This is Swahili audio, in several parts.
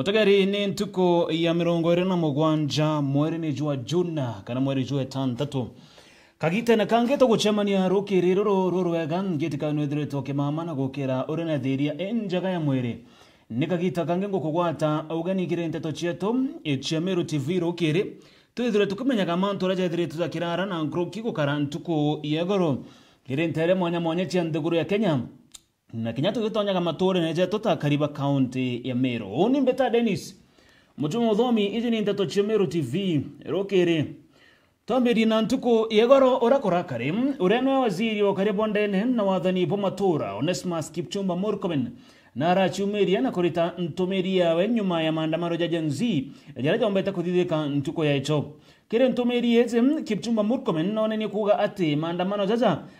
Mutagari ni ntuko ya mirongo irina mugwanja mweri ni jua Juna kana mweri jua tantatu. Kagite na kangeto gucemania rukiri rurwega ngitika nwedire toke mama na gukira urena thiria enjaga ya mweri. Nikagita kangengo kugwata ugani kirente cieto echemeru TV rukiri. Twithire tukumenya kama nturaje thire tuzakirara na nkroki gukara ntuko yegoro. Kirente mwanya cia nduguru ya Kenya. Na Kenyatta gitonya matore neje tutakariba county ya Meru. Oni mbeta Dennis. Mutumo thomi izi ni nteto Chemeru TV rokere. Tomberi na ntuko yegoro orakora kare. Ureno waziri wa karibu ndene na wathani po matura Onesmus Kipchumba Murkomen. Nara chumeria na kurita ntumeria we nyuma ya maandamano ya Gen Z. Jaraja ombeta kuthithika ntuko ya icho. Kire ntumeri eze Kipchumba Murkomen none ni kuga ati maandamano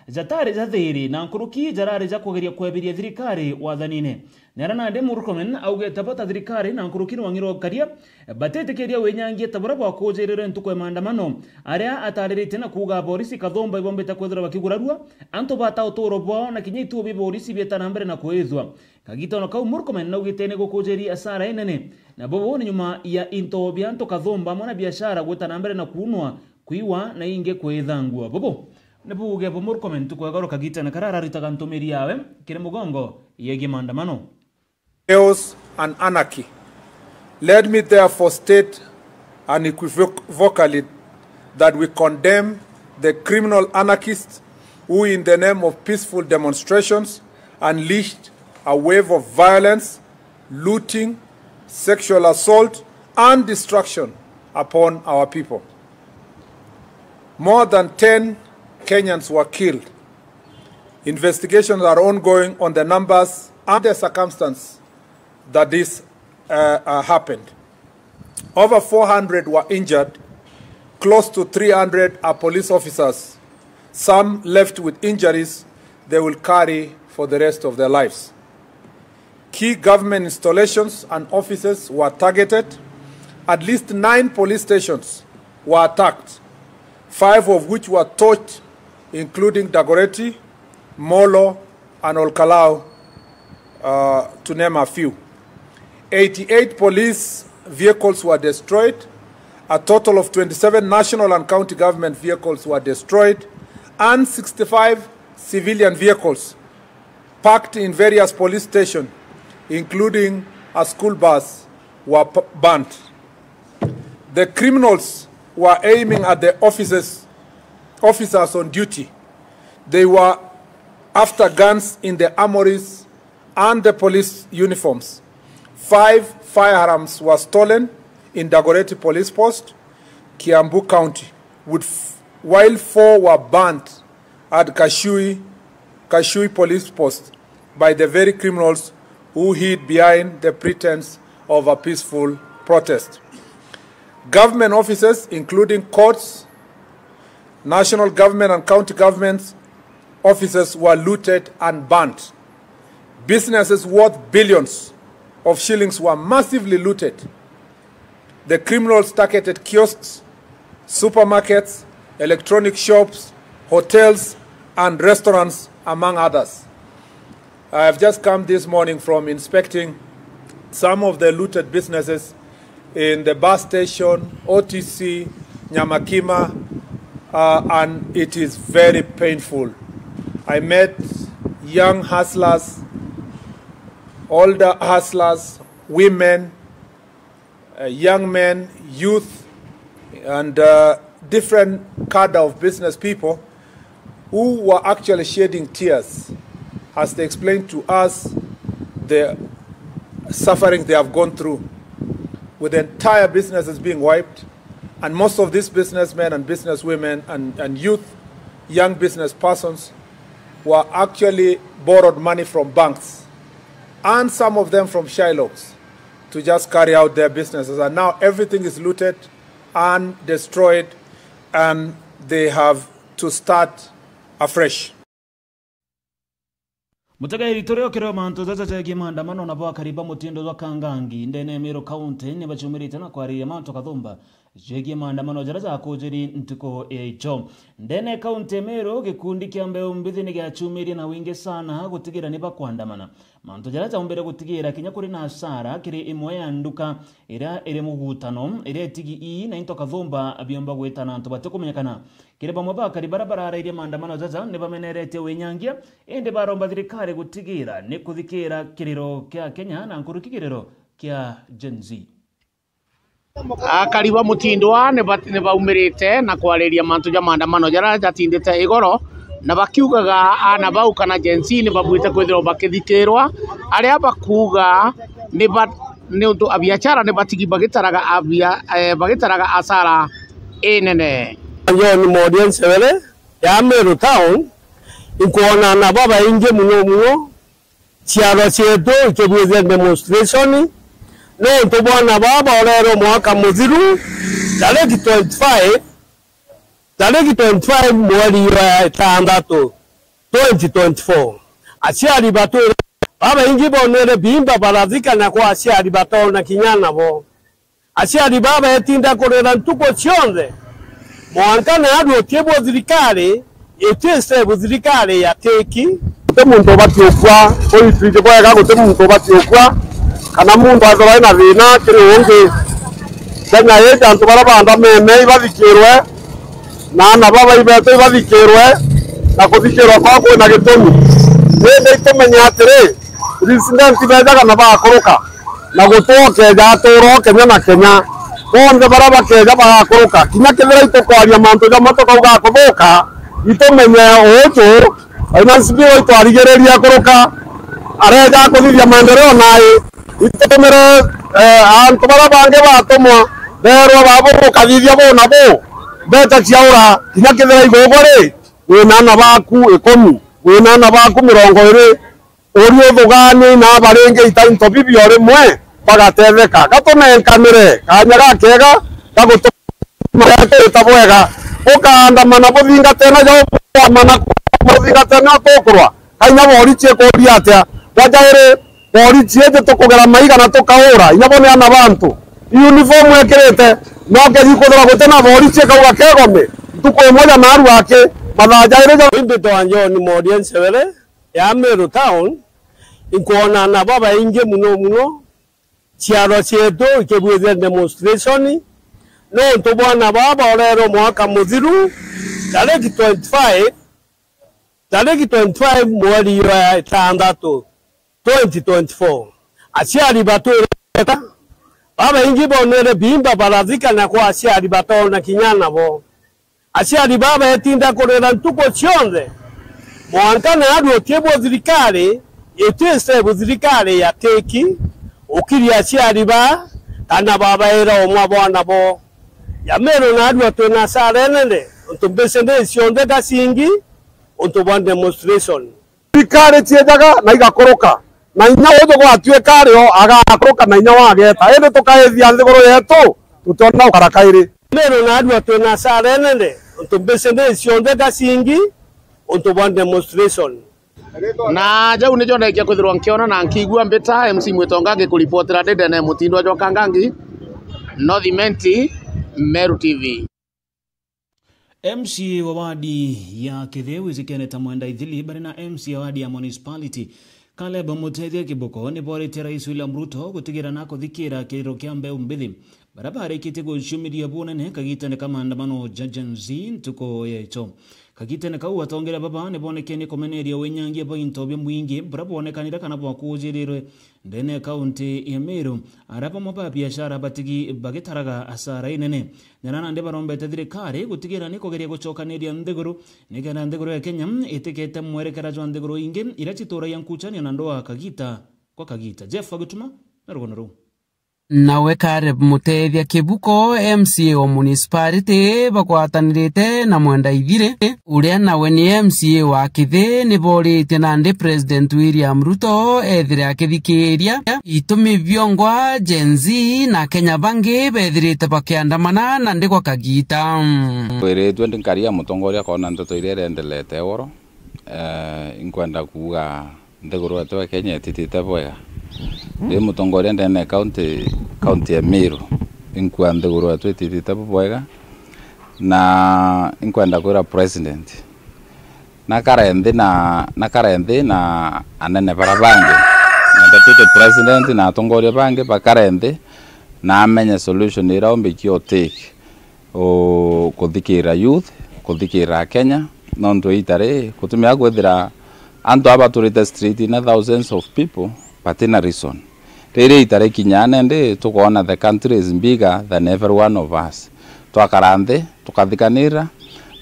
zatari zathiri na nkuruki jarari za kugeria kwebiria thirikari wathanine. Nerana de Murkomen auge tabata thirikari na nkuruki wangiro karia batete keria wenyangie tabura kwa kujerere ntuko ya maandamano aria ataririte na kuga polisi kathomba ibombeta kwethira bakigurarua anto bata utoro bwao na kinyitu bi polisi bietana mbere na kuethwa kagita no kau Murkomen na ugitene gukujeri asara enene na bobo ni nyuma ya into bianto kathomba mwana biashara gutana mbere na kunwa kuiwa na inge kwethangua bobo nebuge bo Murkomen tukwegaro kagita na karara ritaga ntumeri yawe kire mugongo yegi maandamano chaos and anarchy. Let me therefore state unequivocally that we condemn the criminal anarchists who in the name of peaceful demonstrations unleashed a wave of violence, looting, sexual assault and destruction upon our people. More than 10 Kenyans were killed. Investigations are ongoing on the numbers and the circumstances that this happened. Over 400 were injured. Close to 300 are police officers. Some left with injuries they will carry for the rest of their lives. Key government installations and offices were targeted. At least 9 police stations were attacked, 5 of which were torched, including Dagoretti, Molo, and Olkalau, to name a few. 88 police vehicles were destroyed. A total of 27 national and county government vehicles were destroyed, and 65 civilian vehicles parked in various police stations, including a school bus, were burnt. The criminals were aiming at the officers on duty. They were after guns in the armories and the police uniforms. 5 firearms were stolen in Dagoretti Police Post, Kiambu County, while 4 were burnt at Kashui Police Post by the very criminals who hid behind the pretense of a peaceful protest. Government offices, including courts, national government and county governments offices, were looted and burnt. Businesses worth billions of shillings were massively looted. The criminals targeted kiosks, supermarkets, electronic shops, hotels, and restaurants, among others. I have just come this morning from inspecting some of the looted businesses in the bus station, OTC, Nyamakima, and it is very painful. I met young hustlers, older hustlers, women, young men, youth, and different cadre of business people who were actually shedding tears as they explained to us the suffering they have gone through, with the entire businesses being wiped, and most of these businessmen and businesswomen and youth, young business persons, were actually borrowed money from banks, and some of them from Shylocks, to just carry out their businesses. And now everything is looted and destroyed, and they have to start afresh. Mutaga editorial kero manto zaza chagi maandamano na bwa kariba mutindo wa kangangi ndene Meru County ne bachumirite na kwari manto kathomba jegie maandamano jaraza kujiri ntuko echo ndene kaunti Meru gikundi kia mbeu mbithi ni giachumirie na wingi sana gutigira niba kuandamana mantu jaraza umbere gutigira kinya kuri na hasara kiri imwe ya nduka ira iri mugutano ira tigi ii na into kathumba biomba gwetana antu batikumenyekana kiri bamwe bakari barabara araire maandamano jaja ne bamenerete wenyangia ende baromba thirikari gutigira ni kuthikira kiriro kia Kenya na nkurukigiriro kia Gen Z. Kariba mutindwa ne baumirite na kwariria mantu ja maandamano jara jatindite igoro na bakiugaga ana bau kana Gen Z ne babuite kwithirwo bakithikirwa aria bakuga ne untu abiachara ne batigi bagitaraga bagitaraga asara enene. John Modian Sevele ya Meru town ikuona na baba inge muno chiaro chetu ikibuze demonstration no to bwana baba olero mwaka muthiru tariki 25 mweri wa tandatu 2024 aciari batu baba ingi bonere bimba barazika na kwa aciari batu na kinyana bo aciari baba etinda korera ntuko cionde mwankana adu otiebo thirikari etese thirikari ya teki te muntu batiokwa oitije kwa gago te muntu batiokwa kana muntu azora na thina kiri ungi kana yeta antu barabanda meme ibathikirwe na baba ibete ibathikirwe na kuthikirwa kwa na gitumi nende itumenya atiri president bejaga na bakoroka na gutoke jatoro Kenya na Kenya bonde baraba keja bakoroka kinya kithira itokwaria mantu ja matoka uga kuboka itumenya ocho aina sibio itwarigereria koroka areja kuthithia maendeleo naye itumere antu barabange batomwa berwa babo kathithia bona bo beta ciaura kinya kithira igogore wina na baku 10 wina na baku 20 uri thugani na barenge itainto bibio rimwe bagatetheka gatunenkanire kanya gakega gagutuma bwega ukandamana buthinga tena jo mana buthinga tena tokurwa kanya bori cie kuria atia wajaire bori cie tukugera maiga na tukaura inyabone ana bantu uniform ekirete no kethikuthira gutena bori cie kauga kegome tuko moja na aru ake mathajaire jo imbito John Modian Sevele ya Meru town ikuona na baba inge muno chiaro chetu ikibuze demonstration no to bwana baba olero mwaka muthiru tariki 25 mweri wa tandatu 2024 aciari batu baba ingi bonere bimba barazika na kwa aciari batu na kinyana bo aciari baba etinda korera ntuko cionde mwankana adu otiebo thirikari etese thirikari ya teki ukiria aciari ba kana baba era omwa bwana bo ya Meru na adu atona sarenene untu besende cionde gasingi untu bwan demonstration thirikari tiejaga na igakoroka na inya ojo gwatue kario agakoroka na inya wageta ende tukaethia thigoro yetu tutona ukarakairi Meru na adu atona sarenene untu besende cionde gasingi untu bwan demonstration Na jau ni jona ikia kwithirwa nkiona na nkigua mbita MC Mwitonga ngikuripotera ndende mutindwa joka ngangi North Menti Meru TV. MC wa wadi ya Kithewi zikeneta mwenda ithili bari na MC wa wadi ya municipality Caleb Muteithia Kiboko ni borete Rais William Ruto gutigira na kuthikira kiriro kia mbeu mbithi barabara ikite gucumiria bunene kagitane kama maandamano Gen Z ntuko yecho kagitane kau atongera baba ne bonekene komeneria wenyangia pointo bya mwingi barabonekanira kana bwakujirirwe ndene county ya Meru araba moba biashara batigi bagitaraga asara inene nana nde barombete thirikari gutigira ni kugeria gucokaniria ndiguru nigana ndiguru ya Kenya itikete mwerekera jwa ndiguru ingi irachitora yankuchani na ndoa kagita kwa kagita Jeff agutuma na rugonoru nawe Caleb Muteithia Kiboko MCA wa municipality bakwatanirite na mwenda ithire uria nawe ni MCA wa Kithe ni borite na ndi President William Ruto ethire akithikiria itumi biongwa Gen Z na Kenya bangi bethirite bakiandamana na ndi kwa kagita wiritwe ndinkaria mutongoria kona ndoto iria rendelete woro inkwenda kuga ndiguru atwa Kenya titite bwega ndi mutongoria ndene county ya Meru inkua nthiguru wetu ititite bwega na inkwenda kwira president na karenthi na anene bara bangi na deputy president na atongoria bangi bakarenthi na amenye solution ira ombikio take o kuthikira youth kuthikira Kenya nonto itare kutumia gwethira antu abaturite street na thousands of people but in a reason rere itare kinyane ndi tukona the country is bigger than every one of us twakaranthe tukathikanira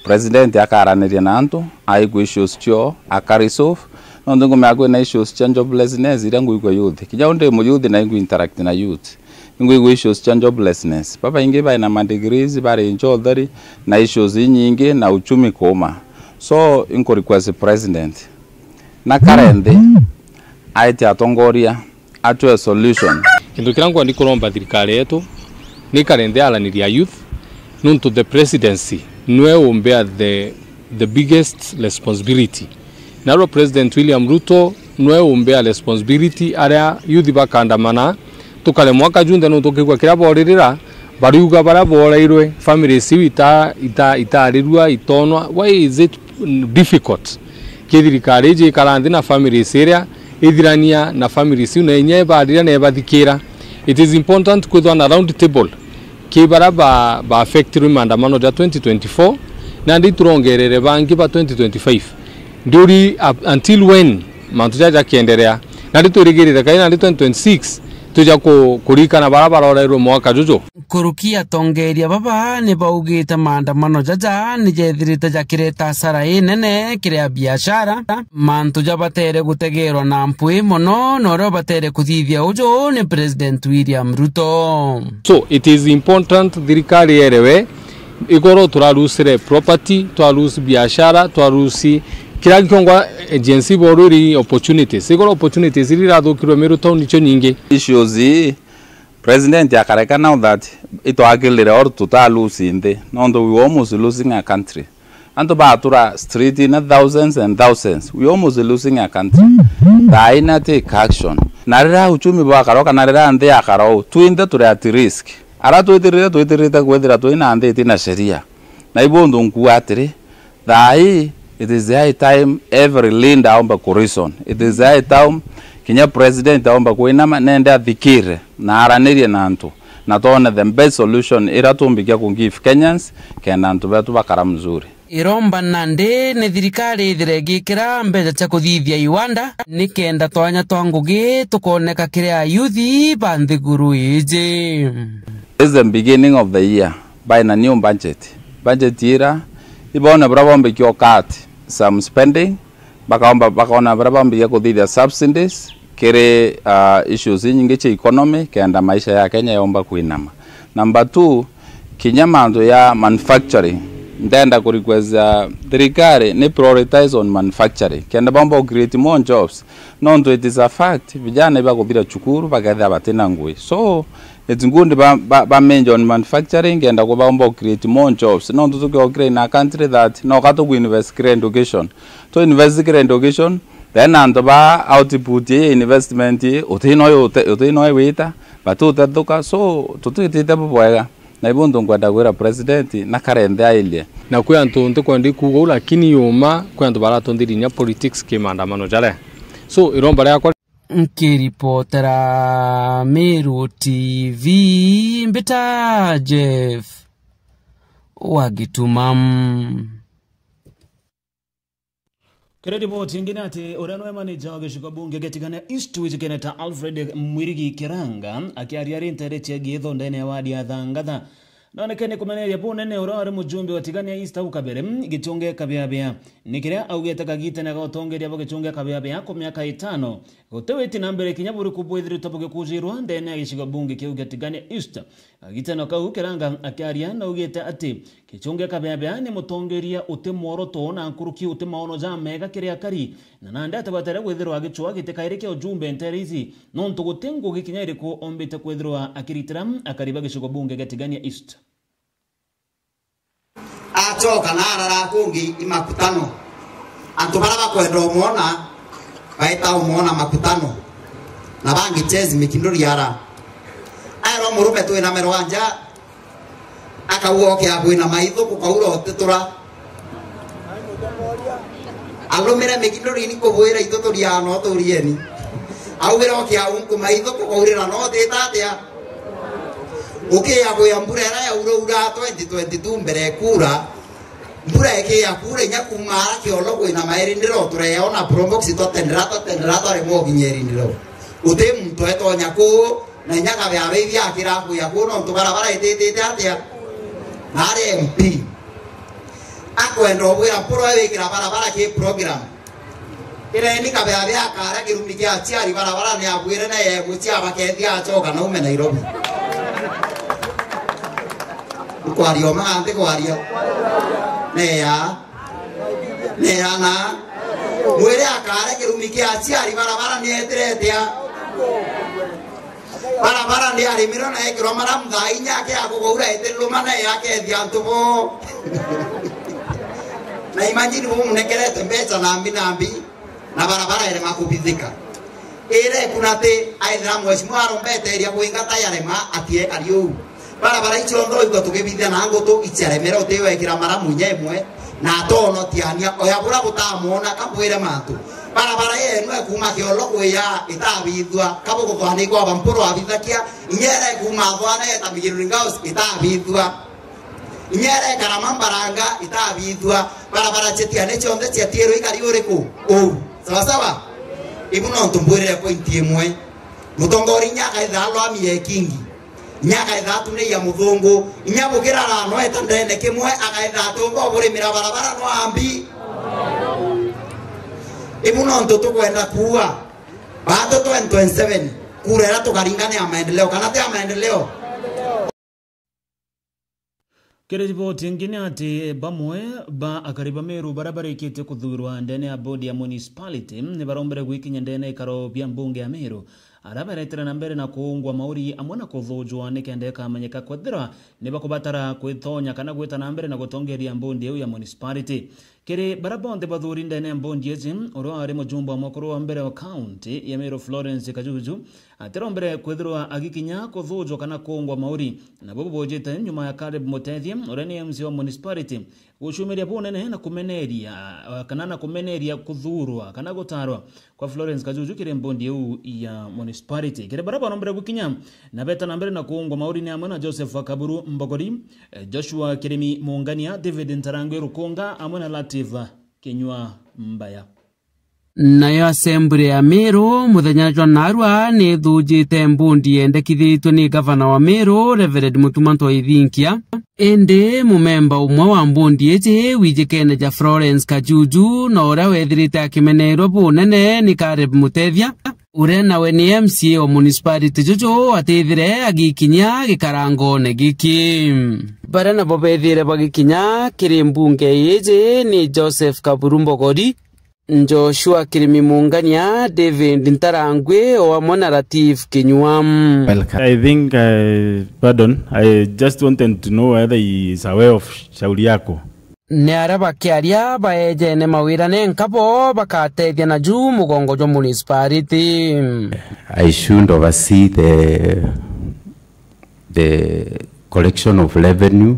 president akaraniria na antu aigu issues cio akarisolve nonto ngumya na issues cia joblessness ira nguigwa youth kinya unde mu youth na ingu interact na youth nguigwa issues cia joblessness baba ingi baina ma degrees bari njothari na issues nyingi na uchumi koma so inko request president na karenthi aite atongoria atwe solution kindu kirangu ndi kuromba thirikari yetu ni karenthi alaniria youth nunto the presidency nwe umbea the biggest responsibility naro president William Ruto nwe umbea responsibility area youth bakandamana tukale mwaka junde no tukigwa kira boririra bariuga bara borairwe families itarirwa itonwa why is it difficult kithirikari je karanthi na families area ithirania na families na enye barira na bathikira it is important kwithwa na round table kibara ba affect maandamano ya 2024 na ndi turongerere bangi ba 2025 nduri until when mantu jaja kiendelea na ndi turigirire kaina ndi 2026 tuja kurika na barabara orairwo mwaka juju kurukia tongeria baba ni baugite maandamano jaja ni jethirite jakireta hasara inene kiria biashara mantu jabatere gutegerwa na mpui mono noro batere kuthithia ujo ni president William Ruto. So it is important thirikari yerewe igoro turarusire property twaruse biashara twarusi kira gikongwa agency boruri opportunities igoro opportunities irathukirwe miru town icho nyingi issues president akareka now that ito agilire or tutalusi inde nondo we almost losing a country anto batura street in thousands and thousands we almost losing a country daina take action narira uchumi bwa karoka narira ande akaro tuinde turi at risk ara tuitirita kwethira tuina ande tina sheria na ibondo nku atiri dai it is high time every land aomba correction it is high time kinya president aomba kuinama nende athikire na aranirie na antu na tuone the best solution ira tumbikia kungive Kenyans kenda antu betu bakara mzuri iromba nande ni thirikari thirengikira mbeca cia kuthithia iwanda ni kenda twanya twa ngugi tukoneka kiria youth banthiguru ije. This is the beginning of the year by a new budget ira ibona brabombe kyo cut some spending bakaona brabombe ya kuthithia subsidies kere issues nyingi cha economy kenda maisha ya Kenya yomba kuinama. Number 2 kinyamanzo ya manufacturing ndenda kurikweza thirikari ni prioritize on manufacturing kenda bomba create more jobs nondo it is a fact vijana bakuthira chukuru bagatha batena ngui so it's good ba mention on manufacturing kenda ko bomba create more jobs nondo to create na country that no kato ku invest in education to invest in education then ando ba output ye investment ye utino wita batutaduka so tutitite bwega na ibondo ngwenda gwira president na karenthe ailie na kwe antu ntukwandi kugo lakini yuma kwe antu baratondirinya politics ke maandamano jare so iromba yakwa nkiripotera Meru TV mbita Jeff Wagitumam Keredi boti ingine ati uranwe manager wa gishiko bunge getigana East Wijikeneta Alfred Mwirigi Kiranga akiariari intereti ya githo ndene ya wadi ya Thangatha naonekane kumaneria punene urari mujumbe wa tigania East au kabere gichunge kabyabya nikiria au getaka na gotongeria bo gichunge kabyabya ko myaka 5 goteweti nambere kinyaburi kubwithiri toboge kujirwa ndene ya gishiko bunge kiu getigania East gitano kau Kiranga akiaria na ugete ati gichunge kabyabya ni mutongeria utemoro to na nkuruki utemaono ja mega kiria kari na nande atabatera gwithirwa gichwa gitekaireke ujumbe nterizi nonto gutengo gikinyaire ko ombete kwithirwa akiritira akariba gishiko bunge getigania East atoka na arara kungi imakutano antu bara bakwenda umona baita umona makutano na bangi chezi mikinduri yara aero murume tu ina merwanja akauo kia kwina maitho kukaura otetura alomera mekindori ni kuboira itotoria no torieni awira kia unku maitho kukaurira no tetatia ukia boya mbura ya ura 2022 mbere kura mbura yake ya kura nyakumara kiolo kwina mairi ndiro tureona promox totendera ari mo ginyeri ndiro ute muntu eto nyaku na nyaka bya bebi akira kuya kuno ntubarabara itete atia nare MP akwendo bwira poro wekira barabara ke program ire ni kabya bya kara kirumi kya chiari barabara ne abwire na ye guchia bakethia achoka na ume Nairobi kwario maante kwario neya na mwere akara kirumi kya chiari barabara ne eteretia barabara ndi ari miro na ekiro mara mthai nyake akugoura eterlo mana yake thiantubo na imagine munekere mbeca nambi na barabara ile makubithika ire kunate aidha mheshimiwa rombete iria kuingata yarema atie kariu barabara icio ndo iko tukibithia na ngoto icharemera utewe kira mara munyemwe na tono tiania oyabura gutamona kabwire mantu barabara yenu ekuma kiolo kuya itabithwa kabo kuthani kwa bampuro abithakia inyere kuma thwana etabigiringaus itabithwa inyere kana mambaranga itabithwa barabara chetiane chonde chetiero ikari uriku sawa ibuno ntumbwire point imwe mutongori nyaka ithalo amie kingi nyaka ithatu ne ya muthungu inyabukira rano etandene kimwe akaithatu ngo buri mira barabara no ambi ibuno ntoto kwenda kuwa baada 2027 kurera tukaringane ya maendeleo kana ya maendeleo kere ripoti ngine ati bamwe ba akariba meru barabara ikite kuthurwa ndene ya bodi ya municipality ni barombere gwikinya ndene ikaro bya mbunge ya Meru arabaretera na mbere na kuungwa mauri amwe na kuthujwa nikende kamanyeka kwethira ni bakubatara kwithonya kana gwita na mbere na gutongeria mbundi ya municipality kere barabonde bathuri ndene mbundi ezi oro ari mujumba mukuru wa mbere wa county ya Meru Florence Kajuju aterombere kwethirwa agikinya kuthujwa kana kuungwa mauri na bobo bojete nyuma ya Caleb Mutethia orani MC wa municipality gucumiria bunene na kumeneria kuthurwa kana gutarwa kwa Florence Kajuju kire mbundi ya municipality kire barabara mbere gukinya na beta na mbere na kuungwa mauri ni amwe na Joseph Kaburu Mbogori Joshua Kirimi Mungania David Ntarangwe Rukunga amwe na Lativa Kinywa Mbaya nayo assembly ya Meru muthenya jwa narwa ni thujite mbundi endekithitwe ni governor wa Meru Reverend Mutumanto Ithinkia ende mumemba umwe wa mbundi iji wijikene ja Florence Kajuju na ura wethirite akimeneirwo bunene ni Caleb Mutethia ure nawe ni MCA wa municipality Juju atithire agikinya gikarangone giki bara na bobethire bagikinya kiri mbunge iji ni Joseph Kaburu Mbogori Joshua Kirimi Mungania David Ntarangwe or Monarative Kinywa. I think I just wanted to know whether he is aware of shauri yako. Ne araba kiaria baeje ne mawira ne nkapo bakatethia na juu mugongo jo municipality. I should oversee the collection of revenue,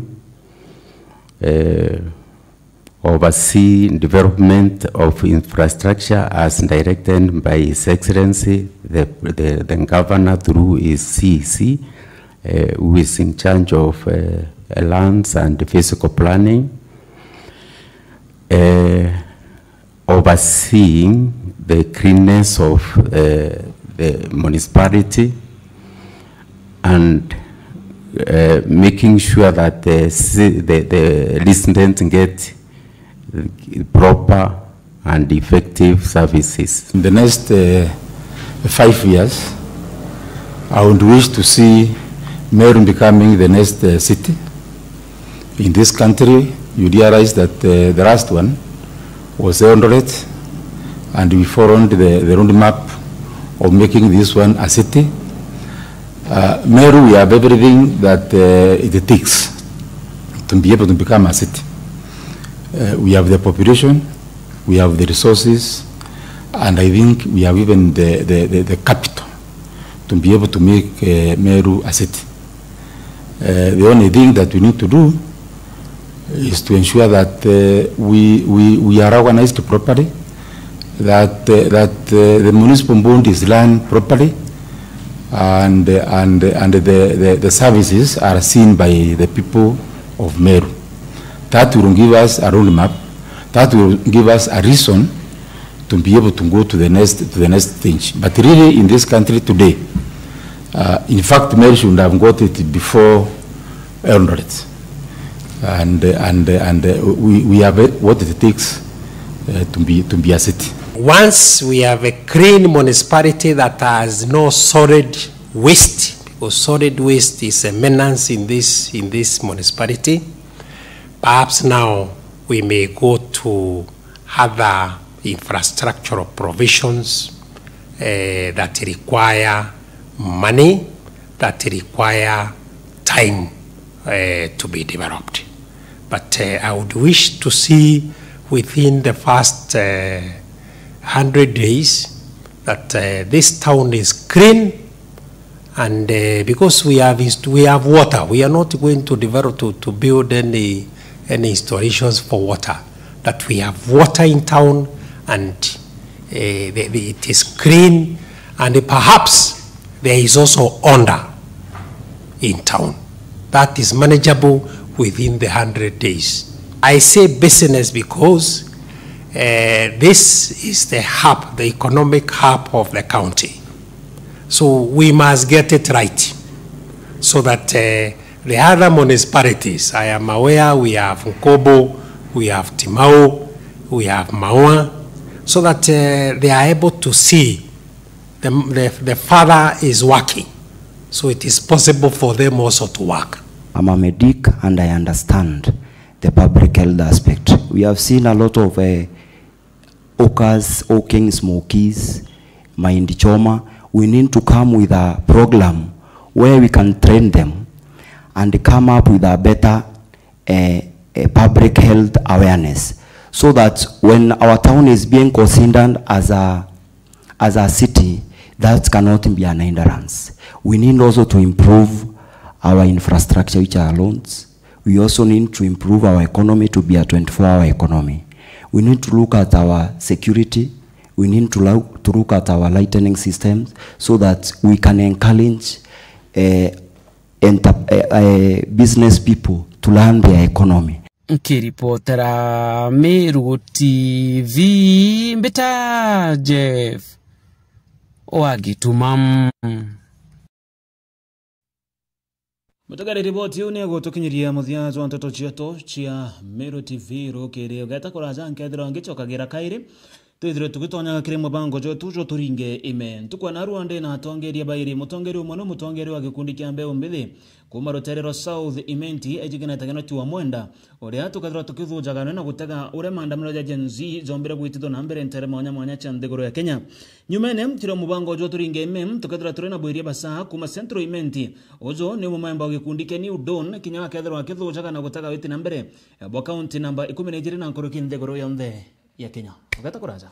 oversee development of infrastructure as directed by His Excellency, the Governor through his CEC, who is in charge of lands and physical planning, overseeing the cleanness of the municipality, and making sure that the residents get proper and effective services. In the next 5 years, I would wish to see Meru becoming the next city in this country. You realize that the last one was Eldoret, and we followed the roadmap of making this one a city. Meru, we have everything that it takes to be able to become a city. We have the population, we have the resources, and I think we have even the capital to be able to make Meru a city. The only thing that we need to do is to ensure that we are organized properly, that the municipal bond is run properly, and the services are seen by the people of Meru. That will give us a roadmap. That will give us a reason to be able to go to the next stage. But really, in this country today, in fact, Meru should have got it before Eldoret, and we have what it takes to be a city. Once we have a clean municipality that has no solid waste, because solid waste is a menace in this municipality, perhaps now we may go to other infrastructural provisions that require money, that require time to be developed. But I would wish to see within the first 100 days that this town is clean, and because we have water, we are not going to develop to build any installations for water. That we have water in town, and it is clean, and perhaps there is also order in town. That is manageable within the 100 days. I say business because this is the hub, the economic hub of the county. So we must get it right, so that the other municipalities, I am aware we have Nkobo, we have Timao, we have Maua, so that they are able to see the father is working. So it is possible for them also to work. I'm a medic and I understand the public health aspect. We have seen a lot of hawking, smokies, mind choma. We need to come with a program where we can train them and come up with a better public health awareness, so that when our town is being considered as a city, that cannot be an hindrance. We need also to improve our infrastructure, which are loans. We also need to improve our economy to be a 24-hour economy. We need to look at our security. We need to look at our lightning systems, so that we can encourage business people to learn their economy. Kiripotera Meru TV Mbita Jeff Wagitumam. Mutagari riboti unego tukinyiria muthiazo wa ntoto chieto chia Meru TV rokere gata kuraza nkethira ngichokagira kairi twithire tugitonya kire mubango jo tujo turinge ime tukwa na Rwanda na tongeria bairi mutongeri umwe no mutongeri wa gikundi kya mbeo mbithi kuma Roterero South Imenti ejigina tagano tuwa mwenda uria tukathira tukithujaga na gutega ure maandamano ya Gen Z zombire gwititho na mbere ntere mwanya cha nthiguru ya Kenya nyumene tiro mubango jo turinge ime tukathira turena bwiria basa kuma Central Imenti ozo ni mumemba wa gikundi kya New Dawn kinya kethira akithujaga na gutega witi na mbere bo county number 12 na nkoroki nthiguru ya nthe ya Kenya. Ogata kuraja.